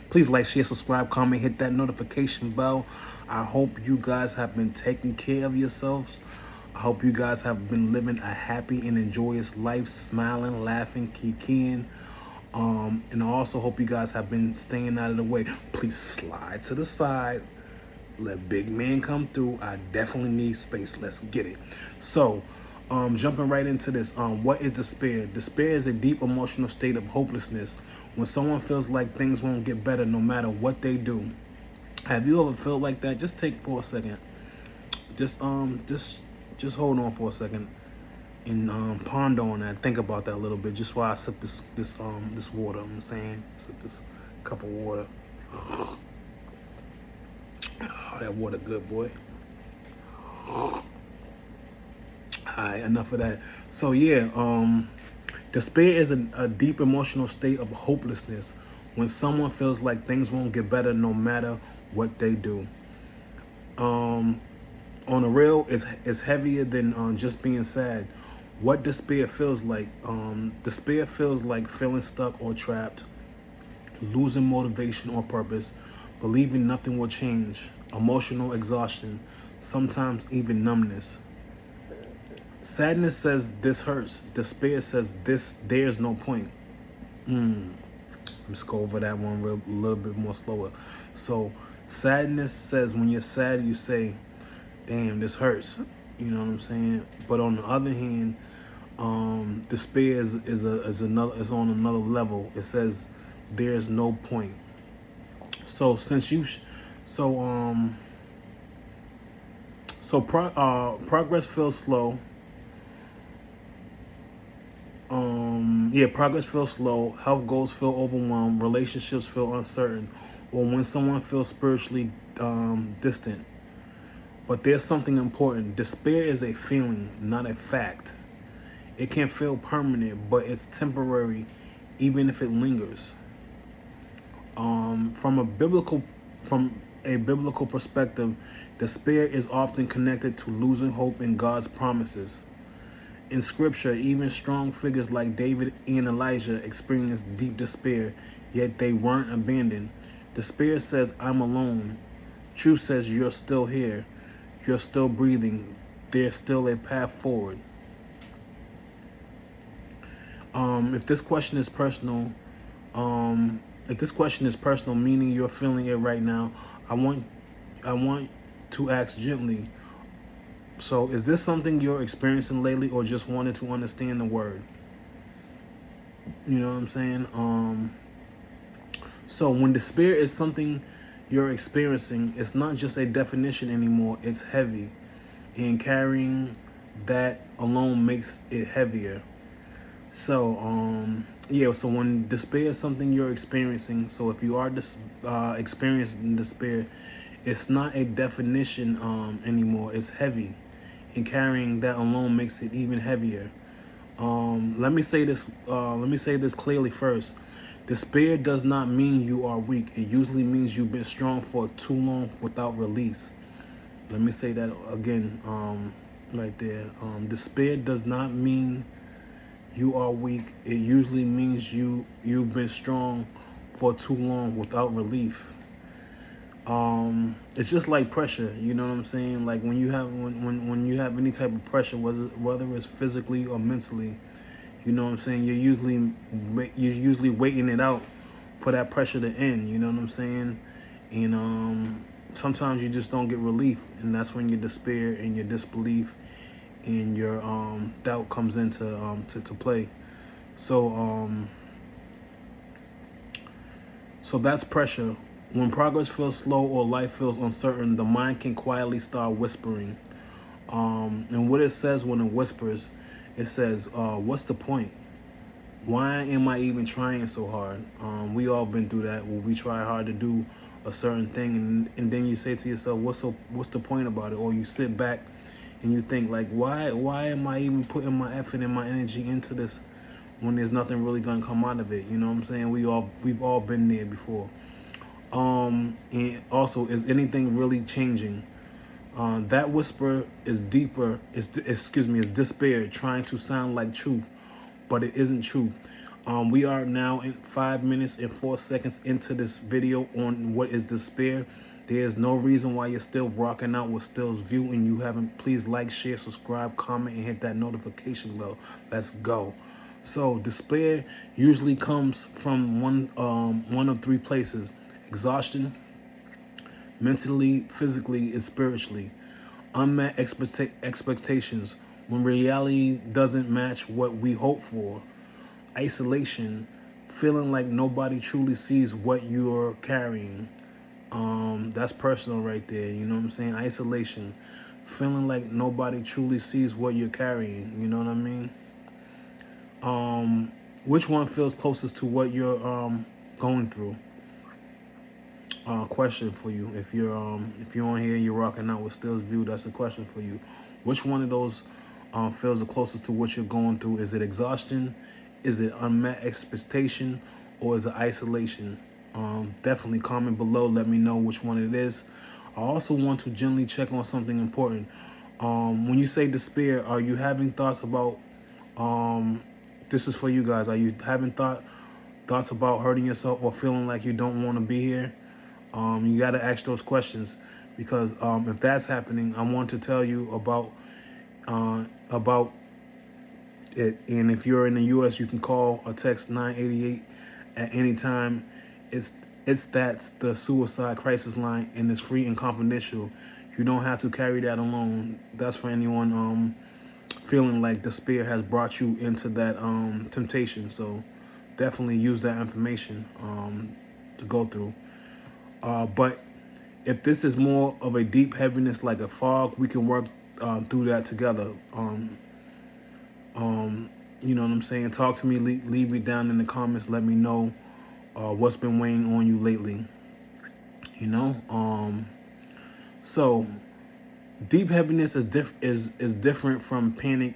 Please like, share, subscribe, comment, hit that notification bell. I hope you guys have been taking care of yourselves. I hope you guys have been living a happy and enjoyous life, smiling, laughing, kikiing. And I also hope you guys have been staying out of the way. Please slide to the side. Let big man come through. I definitely need space. Let's get it. So, jumping right into this. What is despair? Despair is a deep emotional state of hopelessness when someone feels like things won't get better no matter what they do. Have you ever felt like that? Just take for a second. Just hold on for a second and ponder on that. Think about that a little bit. Just while I sip this water. I'm saying, sip this cup of water. Oh, that water good, boy. All right, enough of that. So yeah, despair is a deep emotional state of hopelessness when someone feels like things won't get better no matter what they do. On the real, it's heavier than just being sad. What despair feels like? Despair feels like feeling stuck or trapped, losing motivation or purpose, believing nothing will change, emotional exhaustion, sometimes even numbness. Sadness says this hurts. Despair says there's no point. Let's go over that one a little bit more slower. So sadness says when you're sad, you say, damn, this hurts. You know what I'm saying? But on the other hand, despair is on another level. It says there's no point. So progress feels slow. Progress feels slow. Health goals feel overwhelmed. Relationships feel uncertain, or when someone feels spiritually distant. But there's something important. Despair is a feeling, not a fact. It can feel permanent, but it's temporary, even if it lingers. From a biblical perspective, despair is often connected to losing hope in God's promises. In scripture, even strong figures like David and Elijah experienced deep despair, yet they weren't abandoned. Despair says, I'm alone. Truth says, you're still here. You're still breathing. There's still a path forward. If this question is personal, meaning you're feeling it right now, I want to ask gently. So, is this something you're experiencing lately, or just wanted to understand the word? You know what I'm saying? So when despair is something you're experiencing, it's not just a definition anymore. It's heavy, and carrying that alone makes it heavier. So, so when despair is something you're experiencing, so if you are experiencing despair, it's not a definition anymore. It's heavy, and carrying that alone makes it even heavier. Let me say this clearly first. Despair does not mean you are weak. It usually means you've been strong for too long without release. Let me say that again, right there. Despair does not mean you are weak. It usually means you've been strong for too long without relief. It's just like pressure, you know what I'm saying? Like when you have any type of pressure, whether it's physically or mentally, you know what I'm saying? You're usually waiting it out for that pressure to end, you know what I'm saying? And sometimes you just don't get relief, and that's when your despair and your disbelief and your doubt comes into to play. So that's pressure. When progress feels slow or life feels uncertain, the mind can quietly start whispering. And what it says when it whispers, it says, what's the point? Why am I even trying so hard? We all been through that, where we try hard to do a certain thing, and then you say to yourself, what's the point about it? Or you sit back and you think like, why am I even putting my effort and my energy into this when there's nothing really gonna come out of it? You know what I'm saying? We've all been there before. And also, is anything really changing? That whisper is deeper. Is despair trying to sound like truth, but it isn't truth. We are now in 5 minutes and 4 seconds into this video on what is despair. There is no reason why you're still rocking out with Still's View and you haven't. Please like, share, subscribe, comment, and hit that notification bell. Let's go. So despair usually comes from one of three places: exhaustion, mentally, physically, and spiritually. Unmet expectations, when reality doesn't match what we hope for. Isolation, feeling like nobody truly sees what you're carrying. That's personal right there. You know what I'm saying? Isolation, feeling like nobody truly sees what you're carrying. You know what I mean? Which one feels closest to what you're going through? Question for you. If you're on here, you're rocking out with Still's View. That's a question for you. Which one of those feels the closest to what you're going through? Is it exhaustion? Is it unmet expectation? Or is it isolation? Definitely comment below. Let me know which one it is. I also want to gently check on something important. When you say despair, are you having thoughts about? This is for you guys. Are you having thoughts about hurting yourself or feeling like you don't want to be here? You got to ask those questions, because if that's happening, I want to tell you about it. And if you're in the U.S., you can call or text 988 at any time. That's the suicide crisis line, and it's free and confidential. You don't have to carry that alone. That's for anyone feeling like despair has brought you into that temptation. So definitely use that information to go through. But if this is more of a deep heaviness like a fog, we can work through that together. You know what I'm saying? Talk to me, leave me down in the comments. Let me know what's been weighing on you lately. You know? So deep heaviness is different from panic.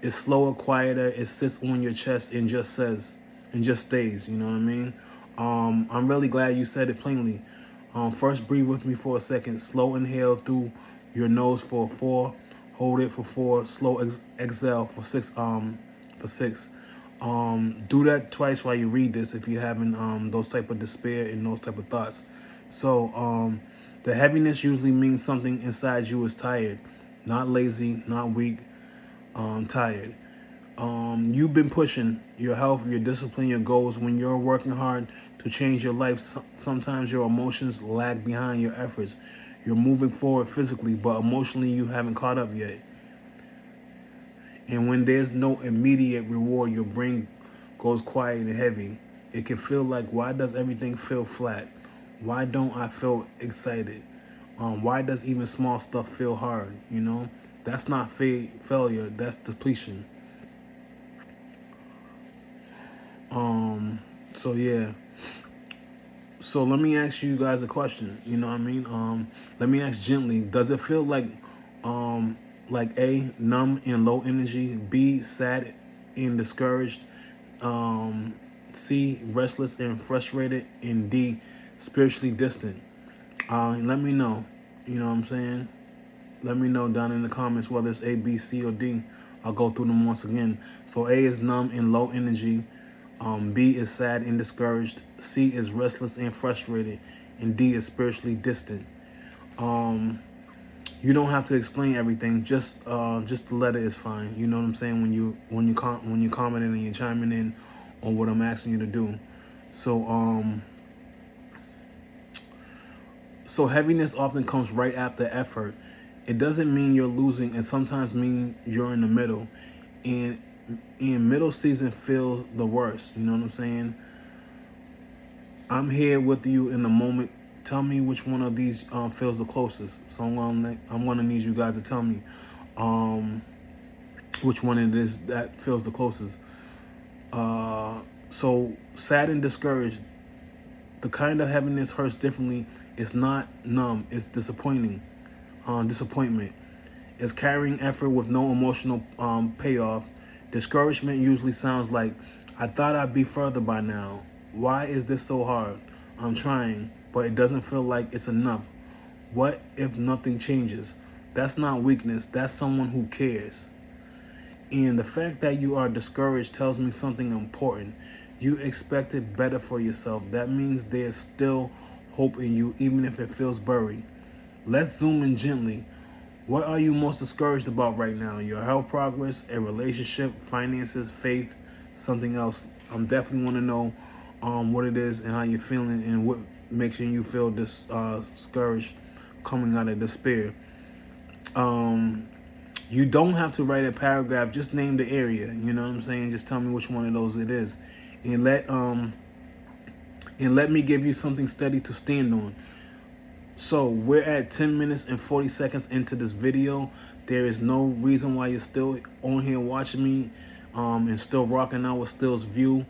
It's slower, quieter. It sits on your chest and just stays. You know what I mean? I'm really glad you said it plainly. First, breathe with me for a second. Slow inhale through your nose for 4. Hold it for 4. Slow exhale for 6. For 6. Do that twice while you read this if you're having those type of despair and those type of thoughts. So the heaviness usually means something inside you is tired, not lazy, not weak. Tired. You've been pushing your health, your discipline, your goals. When you're working hard to change your life, sometimes your emotions lag behind your efforts. You're moving forward physically, but emotionally you haven't caught up yet. And when there's no immediate reward, your brain goes quiet and heavy. It can feel like, why does everything feel flat? Why don't I feel excited? Why does even small stuff feel hard? You know, that's not failure. That's depletion. So yeah. So let me ask you guys a question. You know what I mean? Let me ask gently. Does it feel like A, numb and low energy, B, sad and discouraged, C, restless and frustrated, and D, spiritually distant? Let me know. You know what I'm saying? Let me know down in the comments whether it's A, B, C, or D. I'll go through them once again. So A is numb and low energy. B is sad and discouraged. C is restless and frustrated. And D is spiritually distant. You don't have to explain everything. Just the letter is fine. You know what I'm saying? When you commenting and you're chiming in on what I'm asking you to do. So heaviness often comes right after effort. It doesn't mean you're losing, and sometimes mean you're in the middle. And middle season feels the worst. You know what I'm saying? I'm here with you in the moment. Tell me which one of these feels the closest. So I'm gonna need you guys to tell me which one it is that feels the closest. So sad and discouraged. The kind of heaviness hurts differently. It's not numb. It's disappointment. It's carrying effort with no emotional payoff. Discouragement usually sounds like, I thought I'd be further by now. Why is this so hard? I'm trying, but it doesn't feel like it's enough. What if nothing changes? That's not weakness. That's someone who cares. And the fact that you are discouraged tells me something important. You expected better for yourself. That means there's still hope in you, even if it feels buried. Let's zoom in gently. What are you most discouraged about right now? Your health progress, a relationship, finances, faith, something else? Definitely want to know what it is and how you're feeling and what makes you feel discouraged coming out of despair. You don't have to write a paragraph. Just name the area. You know what I'm saying? Just tell me which one of those it is, and let me give you something steady to stand on. So we're at 10 minutes and 40 seconds into this video. There is no reason why you're still on here watching me and still rocking out with Still's View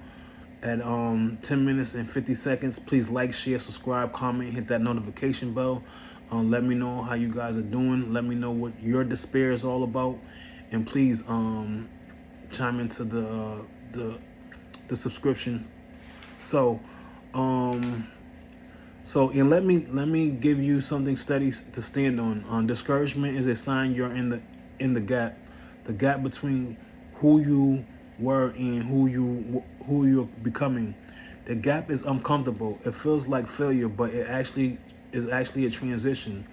at 10 minutes and 50 seconds. Please like, share, subscribe, comment, hit that notification bell. Let me know how you guys are doing. Let me know what your despair is all about. And please chime into the subscription. So and let me give you something steady to stand on. Discouragement is a sign you're in the gap between who you were and who you're becoming. The gap is uncomfortable. It feels like failure, but it actually is a transition.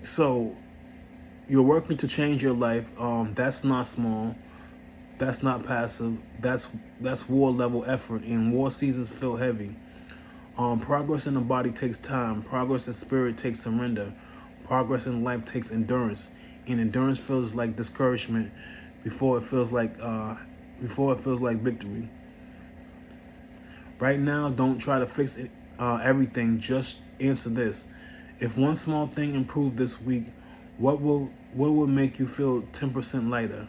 So you're working to change your life. That's not small. That's not passive. That's war level effort, and war seasons feel heavy. Progress in the body takes time. Progress in spirit takes surrender. Progress in life takes endurance, and endurance feels like discouragement before it feels like victory. Right now, don't try to fix it, everything. Just answer this: if one small thing improved this week, what will make you feel 10% lighter?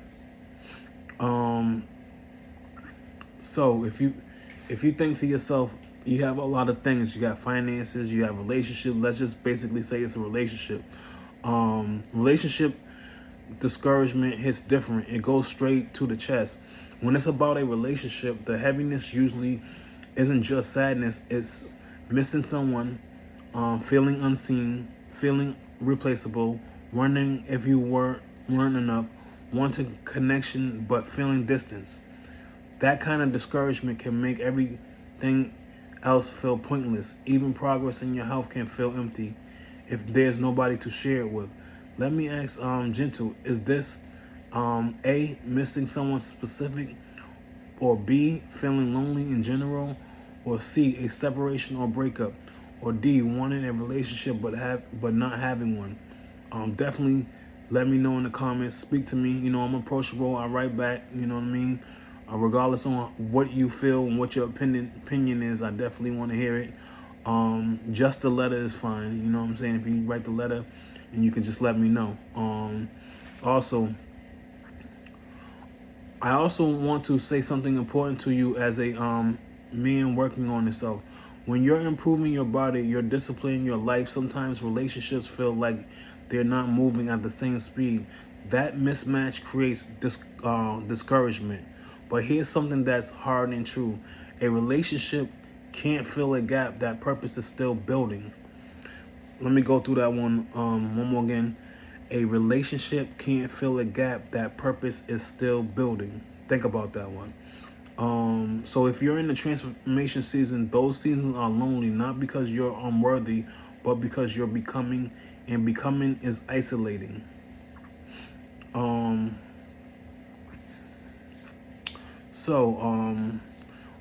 So if you think to yourself, you have a lot of things, you got finances, you have relationship, let's just basically say it's a relationship. Relationship discouragement hits different. It goes straight to the chest. When it's about a relationship, the heaviness usually isn't just sadness, it's missing someone, feeling unseen, feeling replaceable, wondering if you weren't enough, wanting connection but feeling distance. That kind of discouragement can make everything else feel pointless. Even progress in your health can feel empty if there's nobody to share it with. Let me ask Gentle, is this A, missing someone specific, or B, feeling lonely in general, or C, a separation or breakup, or D, wanting a relationship but not having one? Definitely let me know in the comments. Speak to me. You know, I'm approachable. I write back. You know what I mean? Regardless on what you feel and what your opinion is, I definitely want to hear it. Just a letter is fine. You know what I'm saying? If you write the letter, and you can just let me know. Also, I also want to say something important to you as a man working on yourself. When you're improving your body, you're disciplining your life, sometimes relationships feel like they're not moving at the same speed. That mismatch creates discouragement. But here's something that's hard and true. A relationship can't fill a gap that purpose is still building. Let me go through that one more again. A relationship can't fill a gap that purpose is still building. Think about that one. So if you're in the transformation season, those seasons are lonely, not because you're unworthy, but because you're becoming, and becoming is isolating.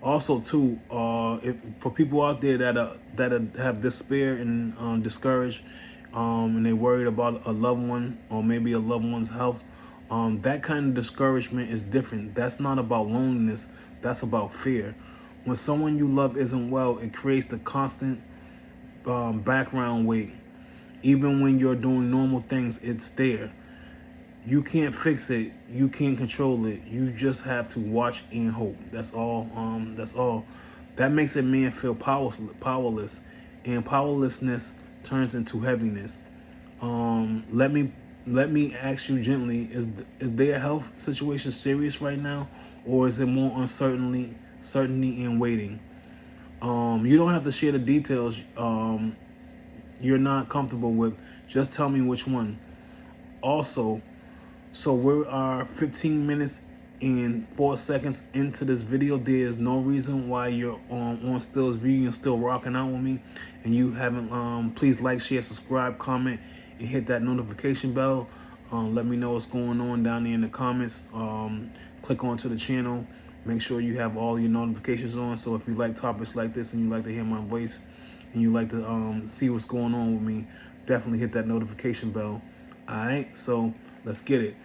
Also too, if for people out there that have despair and discouraged, and they're worried about a loved one or maybe a loved one's health, that kind of discouragement is different. That's not about loneliness. That's about fear. When someone you love isn't well, it creates the constant background weight. Even when you're doing normal things, it's there. You can't fix it. You can't control it. You just have to watch and hope. That's all. That's all. That makes a man feel powerless, and powerlessness turns into heaviness. Let me ask you gently: is their health situation serious right now, or is it more certainty and waiting? You don't have to share the details you're not comfortable with. Just tell me which one. Also, so we are 15 minutes and 4 seconds into this video. There's no reason why you're on Still's view and still rocking out with me, and you haven't. Please like, share, subscribe, comment, and hit that notification bell. Let me know what's going on down there in the comments. Click onto the channel. Make sure you have all your notifications on. So if you like topics like this and you like to hear my voice and you like to see what's going on with me, definitely hit that notification bell. All right, so let's get it.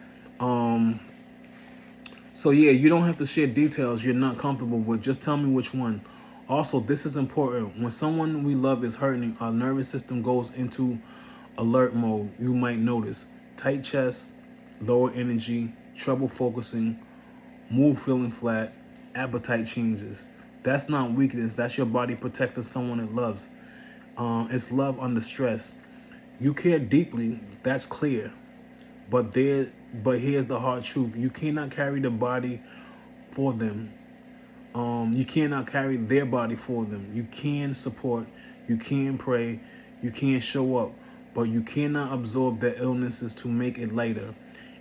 So yeah, you don't have to share details you're not comfortable with. Just tell me which one. Also, this is important. When someone we love is hurting, our nervous system goes into alert mode. You might notice tight chest, lower energy, trouble focusing, mood feeling flat, appetite changes. That's not weakness. That's your body protecting someone it loves. It's love under stress. You care deeply. That's clear. But here's the hard truth. You cannot carry the body for them. You cannot carry their body for them. You can support, you can pray, you can show up, but you cannot absorb their illnesses to make it lighter.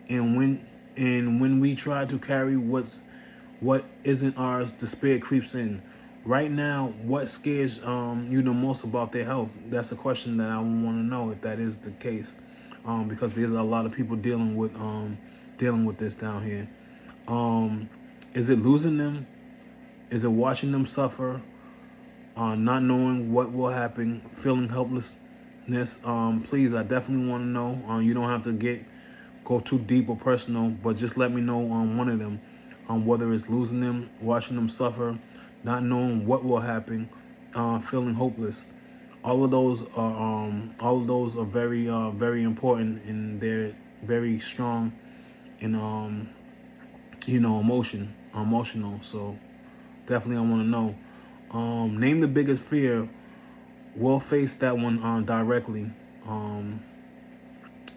And when we try to carry what isn't ours, despair creeps in. Right now, what scares you the most about their health? That's a question that I want to know if that is the case. Because there's a lot of people dealing with this down here. Is it losing them? Is it watching them suffer? Not knowing what will happen, feeling helplessness? Please, I definitely want to know. You don't have to go too deep or personal, but just let me know on one of them. Whether it's losing them, watching them suffer, not knowing what will happen, feeling hopeless. All of those are very very important, and they're very strong in emotional. So definitely I want to know. Name the biggest fear. We'll face that one directly.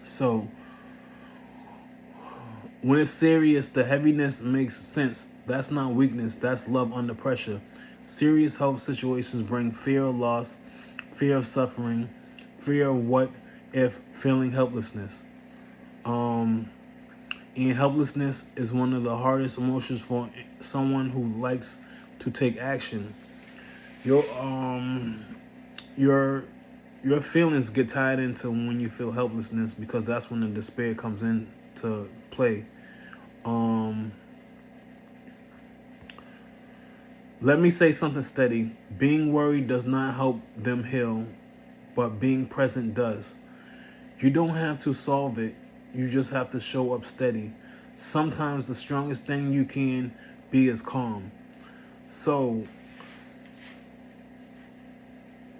So when it's serious, the heaviness makes sense. That's not weakness. That's love under pressure. Serious health situations bring fear of loss, fear of suffering, fear of what if, feeling helplessness. And helplessness is one of the hardest emotions for someone who likes to take action. Your feelings get tied into when you feel helplessness, because that's when the despair comes into play. Let me say something steady. Being worried does not help them heal, but being present does. You don't have to solve it. You just have to show up steady. Sometimes the strongest thing you can be is calm. So,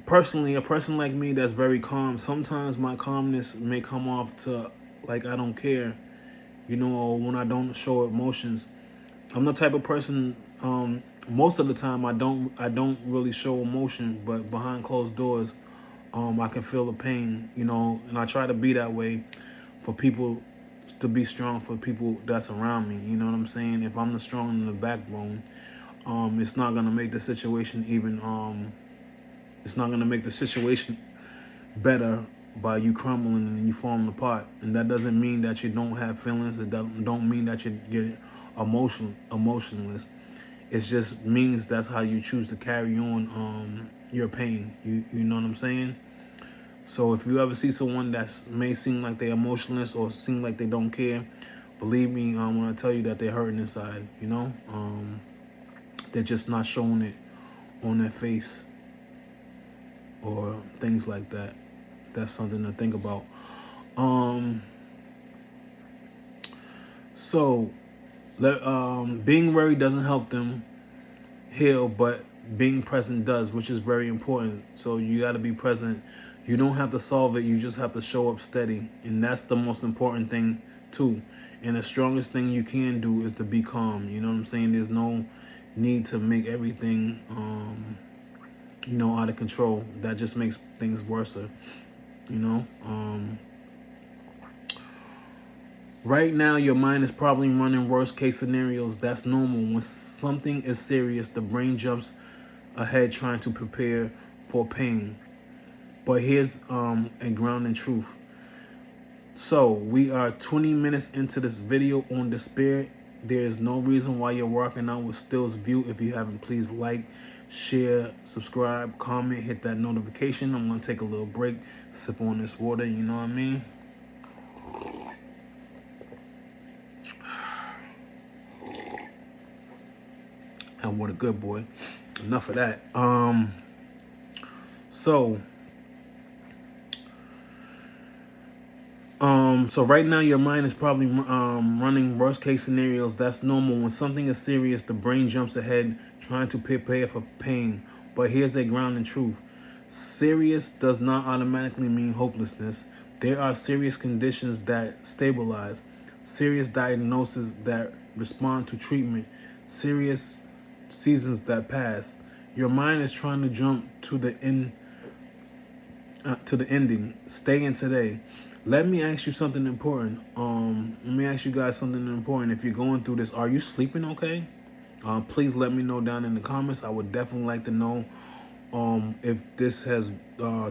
personally, a person like me that's very calm, sometimes my calmness may come off to like I don't care, or when I don't show emotions. I'm the type of person, most of the time I don't really show emotion, but behind closed doors, I can feel the pain, and I try to be that way for people, to be strong for people that's around me. You know what I'm saying? If I'm the strong in the backbone, it's not gonna make the situation it's not gonna make the situation better by you crumbling and you falling apart. And that doesn't mean that you don't have feelings. It don't mean that you're emotionless. It just means that's how you choose to carry on your pain. You know what I'm saying? So if you ever see someone that may seem like they're emotionless or seem like they don't care, believe me when I tell you that they're hurting inside. They're just not showing it on their face or things like that. That's something to think about. So being worried doesn't help them heal, but being present does, which is very important. So you got to be present. You don't have to solve it. You just have to show up steady. And that's the most important thing too. And the strongest thing you can do is to be calm. You know what I'm saying? There's no need to make everything, out of control. That just makes things worse. Right now, your mind is probably running worst case scenarios. That's normal. When something is serious, the brain jumps ahead trying to prepare for pain. But here's a grounding truth. So we are 20 minutes into this video on despair. There is no reason why you're rocking out with Still's View. If you haven't, please like, share, subscribe, comment, hit that notification. I'm gonna take a little break, sip on this water, you know what I mean? And what a good boy. Enough of that. So right now your mind is probably running worst case scenarios. That's normal. When something is serious, the brain jumps ahead, trying to prepare for pain. But here's a grounding truth. Serious does not automatically mean hopelessness. There are serious conditions that stabilize, serious diagnoses that respond to treatment, serious seasons that pass. Your mind is trying to jump to the ending. Stay in today. Let me ask you something important. Let me ask you guys something important. If you're going through this, are you sleeping okay? Please let me know down in the comments. I would definitely like to know if this has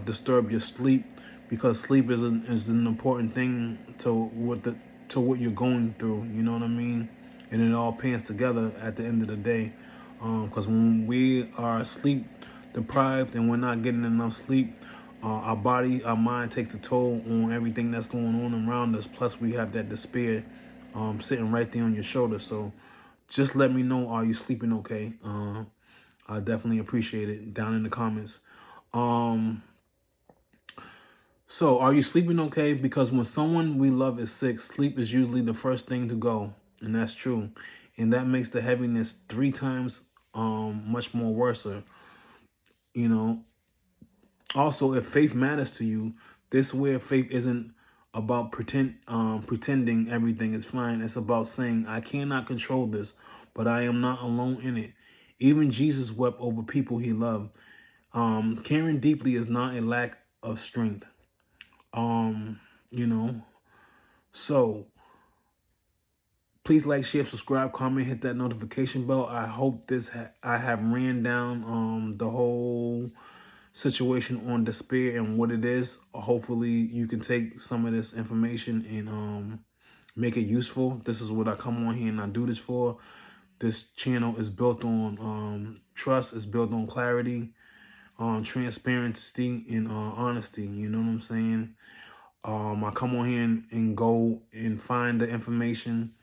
disturbed your sleep, because sleep is an important thing to what you're going through. You know what I mean? And it all pans together at the end of the day. Because when we are sleep deprived and we're not getting enough sleep, our body, our mind takes a toll on everything that's going on around us. Plus, we have that despair sitting right there on your shoulder. So just let me know, are you sleeping okay? I definitely appreciate it down in the comments. So are you sleeping okay? Because when someone we love is sick, sleep is usually the first thing to go. And that's true. And that makes the heaviness 3 times much more worse. You know, also, if faith matters to you, this where faith isn't about pretending everything is fine. It's about saying, I cannot control this, but I am not alone in it. Even Jesus wept over people he loved. Caring deeply is not a lack of strength. You know, so please like, share, subscribe, comment, hit that notification bell. I hope I have ran down the whole situation on despair and what it is. Hopefully you can take some of this information and make it useful. This is what I come on here and I do this for. This channel is built on trust, is built on clarity, transparency, and honesty. You know what I'm saying? I come on here and go and find the information,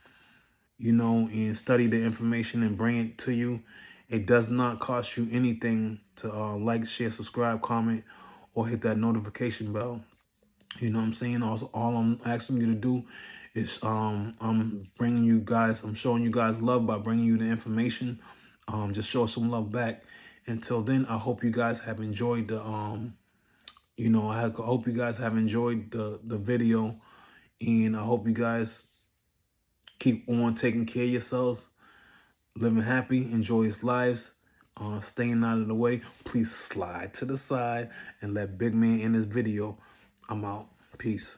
you know, and study the information and bring it to you. It does not cost you anything to like, share, subscribe, comment, or hit that notification bell. You know what I'm saying? Also, all I'm asking you to do is I'm showing you guys love by bringing you the information. Just show some love back. Until then, I hope you guys have enjoyed the I hope you guys have enjoyed the video, and I hope you guys keep on taking care of yourselves, living happy, enjoyous lives, staying out of the way. Please slide to the side and let Big Man in this video. I'm out. Peace.